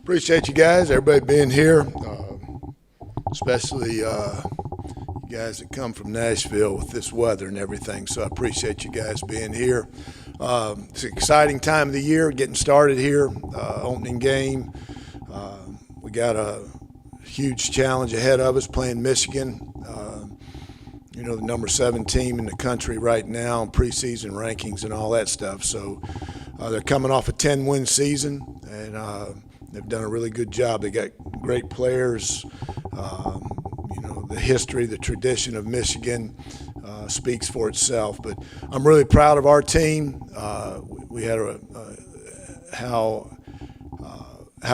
Appreciate you guys, everybody being here, especially you guys that come from Nashville with this weather and everything. So I appreciate you guys being here. It's an exciting time of the year, getting started here, opening game. We got a huge challenge ahead of us playing Michigan. The number 7 team in the country right now, preseason rankings and all that stuff. So they're coming off a 10-win season, and they've done a really good job. They got great players. The history, the tradition of Michigan speaks for itself. But I'm really proud of our team. We had how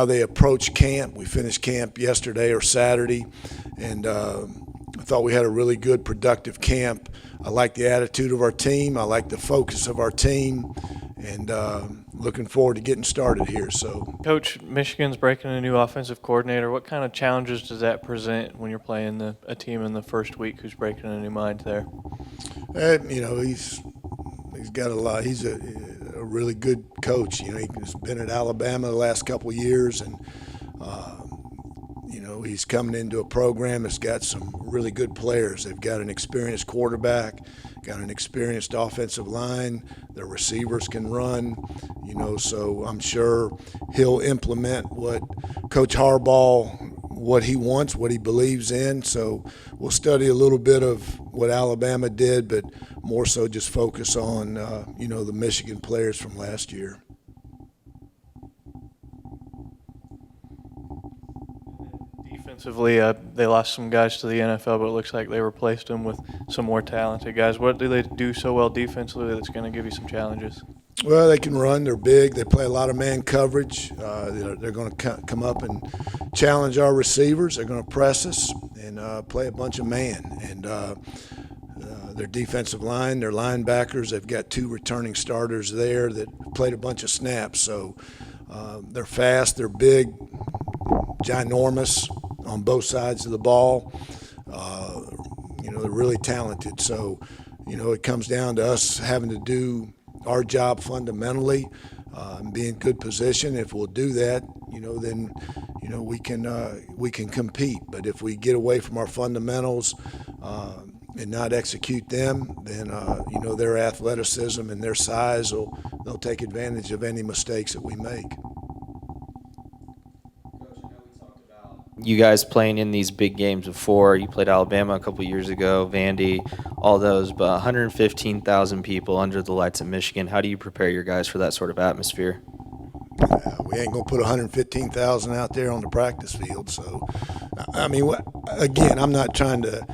they approach camp. We finished camp yesterday or Saturday, and I thought we had a really good, productive camp. I like the attitude of our team. I like the focus of our team, and looking forward to getting started here. So, Coach, Michigan's breaking a new offensive coordinator. What kind of challenges does that present when you're playing a team in the first week who's breaking a new mind there? He's got a lot. He's a really good coach. He's been at Alabama the last couple of years, and he's coming into a program that's got some really good players. They've got an experienced quarterback, got an experienced offensive line. Their receivers can run, so I'm sure he'll implement what Coach Harbaugh, what he wants, what he believes in. So we'll study a little bit of what Alabama did, but more so just focus on, the Michigan players from last year. Defensively, they lost some guys to the NFL, but it looks like they replaced them with some more talented guys. What do they do so well defensively that's going to give you some challenges? Well, they can run. They're big. They play a lot of man coverage. They're going to come up and challenge our receivers. They're going to press us and play a bunch of man. And their defensive line, their linebackers, they've got 2 returning starters there that played a bunch of snaps. So they're fast. They're big, ginormous on both sides of the ball. They're really talented. So, it comes down to us having to do our job fundamentally and be in good position. If we'll do that, then we can compete. But if we get away from our fundamentals and not execute them, then their athleticism and their size they'll take advantage of any mistakes that we make. You guys playing in these big games before. You played Alabama a couple of years ago, Vandy, all those, but 115,000 people under the lights in Michigan. How do you prepare your guys for that sort of atmosphere? We ain't going to put 115,000 out there on the practice field. So, again, I'm not trying to,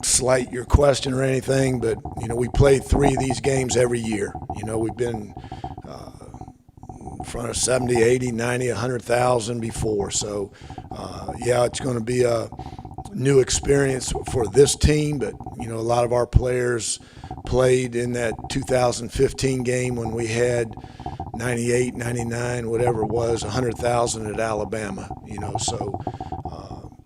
slight your question or anything, but, we play 3 of these games every year. We've been in front of 70, 80, 90, 100,000 before. So, it's going to be a new experience for this team, but, a lot of our players played in that 2015 game when we had 98, 99, whatever it was, 100,000 at Alabama, so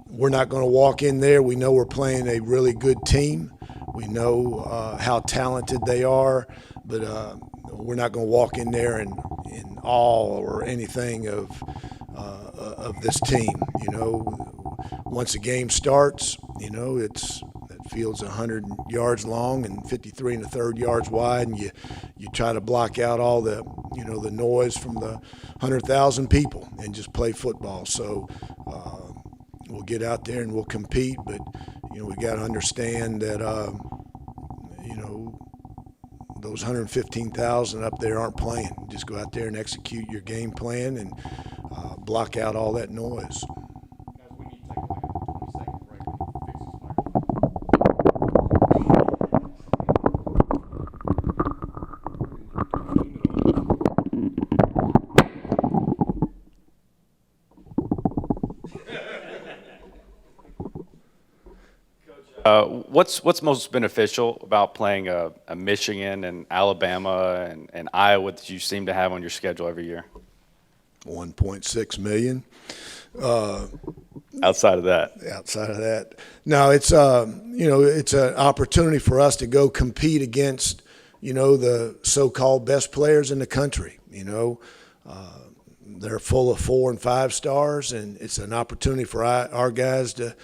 we're not going to walk in there. We know we're playing a really good team. We know how talented they are, but we're not going to walk in there in awe or anything of this team. Once the game starts, that field's 100 yards long and 53 1/3 yards wide, and you try to block out all the the noise from the 100,000 people and just play football. So we'll get out there and we'll compete, but we got to understand that those 115,000 up there aren't playing. Just go out there and execute your game plan and block out all that noise. What's most beneficial about playing a Michigan and Alabama and Iowa that you seem to have on your schedule every year? 1.6 million. Outside of that, no, it's it's an opportunity for us to go compete against the so-called best players in the country. They're full of 4 and 5 stars, and it's an opportunity for our guys to,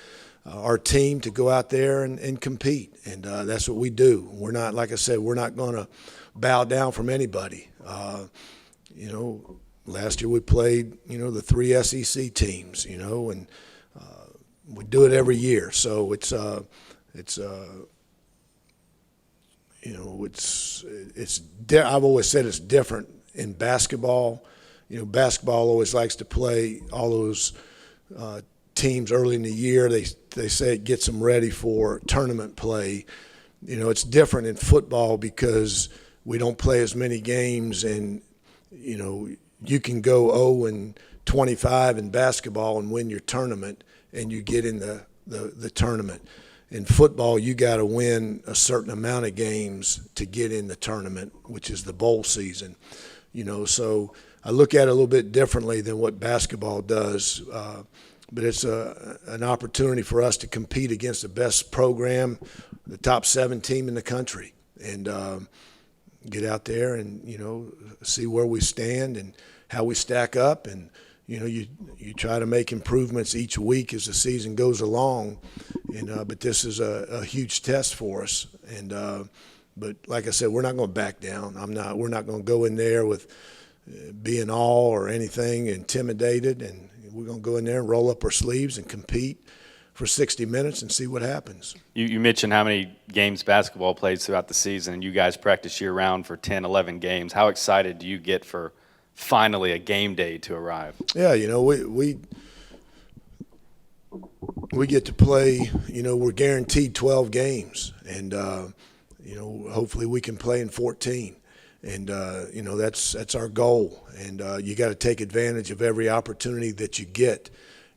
our team to go out there and compete. And that's what we do. We're not, like I said, we're not going to bow down from anybody. Last year we played, the 3 SEC teams, and we do it every year. So I've always said it's different in basketball. Basketball always likes to play all those teams early in the year. They say it gets them ready for tournament play. It's different in football because we don't play as many games, and you can go 0-25 in basketball and win your tournament, and you get in the tournament. In football, you got to win a certain amount of games to get in the tournament, which is the bowl season. So I look at it a little bit differently than what basketball does. But it's an opportunity for us to compete against the best program, the top 7 team in the country, and get out there and see where we stand and how we stack up. And you try to make improvements each week as the season goes along. And but this is a huge test for us. And but like I said, we're not going to back down. We're not going to go in there with being all or anything intimidated, and we're going to go in there and roll up our sleeves and compete for 60 minutes and see what happens. You mentioned how many games basketball plays throughout the season, and you guys practice year-round for 10, 11 games. How excited do you get for finally a game day to arrive? Yeah, we get to play, we're guaranteed 12 games, and, hopefully we can play in 14. And, that's our goal. And you got to take advantage of every opportunity that you get.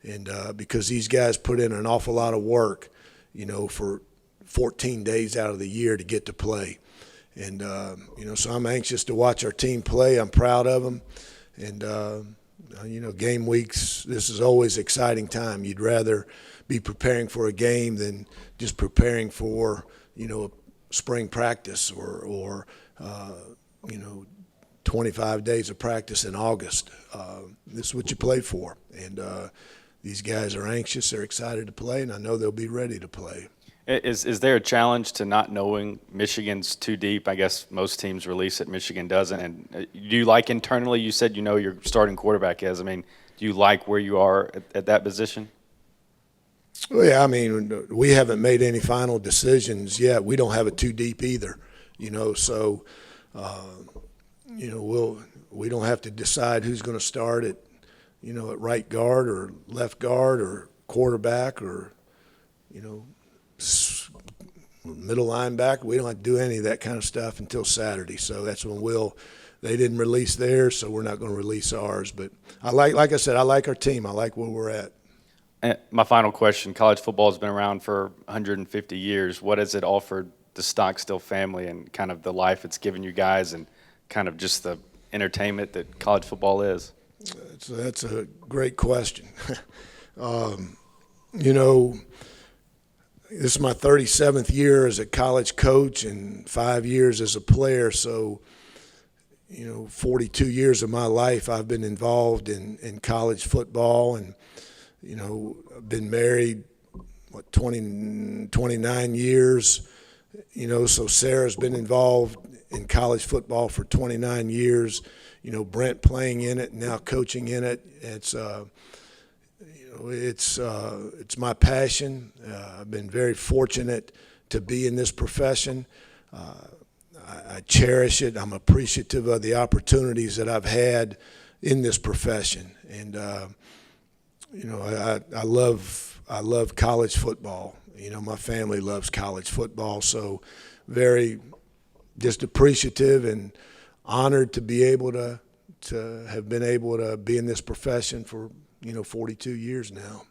And because these guys put in an awful lot of work, for 14 days out of the year to get to play. And, so I'm anxious to watch our team play. I'm proud of them. And, game weeks, this is always an exciting time. You'd rather be preparing for a game than just preparing for, spring practice or 25 days of practice in August. This is what you play for. And these guys are anxious. They're excited to play, and I know they'll be ready to play. Is there a challenge to not knowing Michigan's too deep? I guess most teams release it. Michigan doesn't. And do you like internally, you said your starting quarterback is. Do you like where you are at that position? Well, yeah, we haven't made any final decisions yet. We don't have it too deep either, so we don't have to decide who's going to start at right guard or left guard or quarterback or middle linebacker. We don't have to do any of that kind of stuff until Saturday. So that's when they didn't release theirs, so we're not going to release ours. But like I said, I like our team. I like where we're at. And my final question, college football has been around for 150 years. What has it offered the Stockstill family and kind of the life it's given you guys and kind of just the entertainment that college football is? That's a great question. This is my 37th year as a college coach and 5 years as a player. So, 42 years of my life I've been involved in college football, and, I've been married, 29 years, so Sarah's been involved in college football for 29 years, Brent playing in it, now coaching in it. It's my passion. I've been very fortunate to be in this profession. I cherish it. I'm appreciative of the opportunities that I've had in this profession, and I love college football. My family loves college football, so very just appreciative and honored to be able to have been able to be in this profession for 42 years now.